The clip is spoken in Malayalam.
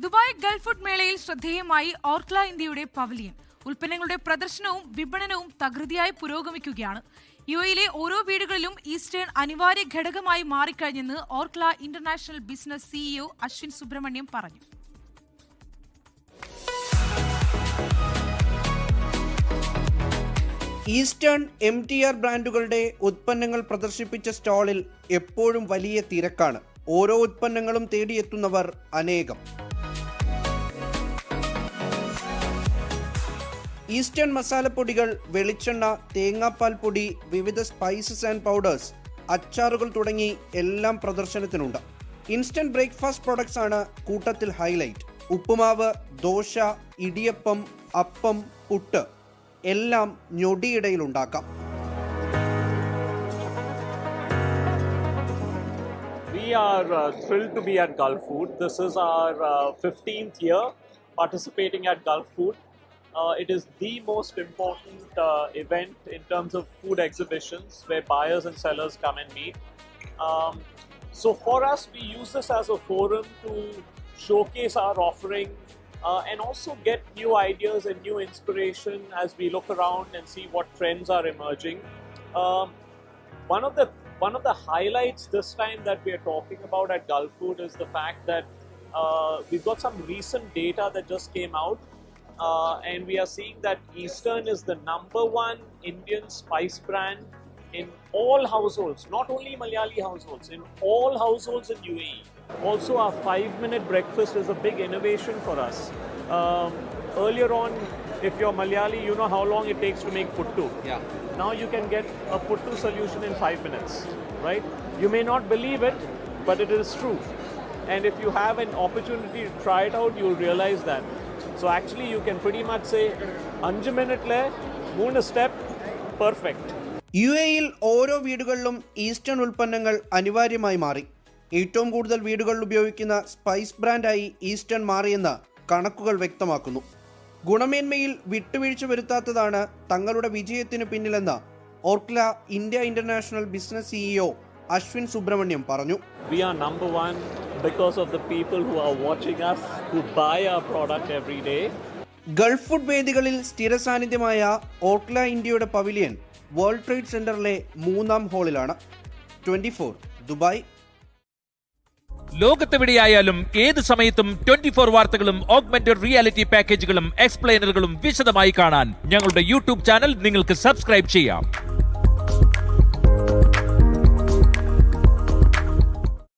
ദുബായ് ഗൾഫ് ഫുഡ് മേളയിൽ ശ്രദ്ധേയമായി ഓർക്ല ഇന്ത്യയുടെ പവലിയൻ. ഉൽപ്പന്നങ്ങളുടെ പ്രദർശനവും വിപണനവും തകൃതിയായി പുരോഗമിക്കുകയാണ്. യുഎയിലെ ഓരോ വീടുകളിലും ഈസ്റ്റേൺ അനിവാര്യ ഘടകമായി മാറിക്കഴിഞ്ഞെന്ന് Orkla international business CEO Ashwin Subramaniam പറഞ്ഞു. ഈസ്റ്റേൺ MTR ബ്രാൻഡുകളുടെ ഉൽപ്പന്നങ്ങൾ പ്രദർശിപ്പിച്ച സ്റ്റാളിൽ എപ്പോഴും വലിയ തിരക്കാണ്. ഓരോ ഉൽപ്പന്നങ്ങളും തേടിയെത്തുന്നവർ അനേകം. ഈസ്റ്റേൺ മസാലപ്പൊടികൾ, വെളിച്ചെണ്ണ, തേങ്ങാപ്പാൽ പൊടി, വിവിധ സ്പൈസസ് ആൻഡ് പൗഡേഴ്സ്, അച്ചാറുകൾ തുടങ്ങി എല്ലാം പ്രദർശനത്തിനുണ്ട്. ഇൻസ്റ്റന്റ് ബ്രേക്ക്ഫാസ്റ്റ് പ്രൊഡക്ട്സ് ആണ് കൂട്ടത്തിൽ ഹൈലൈറ്റ്. ഉപ്പുമാവ്, ദോശ, ഇടിയപ്പം, അപ്പം, പുട്ട് എല്ലാം ഞൊടിയിടയിൽ ഉണ്ടാക്കാം. We are thrilled to be at Gulf Food. This is our 15th year participating at Gulf Food. It is the most important event in terms of food exhibitions where buyers and sellers come and meet. So for us, we use this as a forum to showcase our offering and also get new ideas and new inspiration as we look around and see what trends are emerging. One of the highlights this time that we are talking about at Gulf Food is the fact that we've got some recent data that just came out, and we are seeing that Eastern is the #1 Indian spice brand in all households, not only Malayali households, in all households in UAE. Also, our 5-minute breakfast is a big innovation for us. Earlier on, if you're Malayali, you know how long it takes to make puttu. Yeah. Now you can get a puttu solution in 5 minutes, right? You may not believe it, but it is true. And if you have an opportunity to try it out, you'll realize that. So actually you can pretty much say 5 minutes le 3 step perfect. UAEയിൽ ഓരോ വീടുകളിലും ഈസ്റ്റേൺ ഉൽപ്പന്നങ്ങൾ അനിവാര്യമായി മാറി. ഏറ്റവും കൂടുതൽ വീടുകളിൽ ഉപയോഗിക്കുന്ന സ്പൈസ് ബ്രാൻഡായി ഈസ്റ്റേൺ മാറിയെന്ന് കണക്കുകൾ വ്യക്തമാക്കുന്നു. ഗുണമേന്മയിൽ വിട്ടുവീഴ്ച വരുത്താത്തതാണ് തങ്ങളുടെ വിജയത്തിന് പിന്നിലെന്ന് Orkla India international business CEO Ashwin Subramaniam പറഞ്ഞു. We are #1 because of the people who are watching us, who buy our product every day. Gulf food വേദികളിൽ സ്ഥിര സാന്നിധ്യമായ ഓർക്ല ഇന്ത്യയുടെ പവിലിയൻ വേൾഡ് ട്രേഡ് സെന്ററിലെ 3-ാം ഹാളിലാണ്. 24 ദുബായ്. ലോകത്തെവിടെയായാലും ഏത് സമയത്തും 24 വാർത്തകളും ഓഗ്മെന്റഡ് റിയാലിറ്റി പാക്കേജുകളും എക്സ്പ്ലെയിനറുകളും വിശദമായി കാണാൻ ഞങ്ങളുടെ യൂട്യൂബ് ചാനൽ നിങ്ങൾക്ക് സബ്സ്ക്രൈബ് ചെയ്യാം.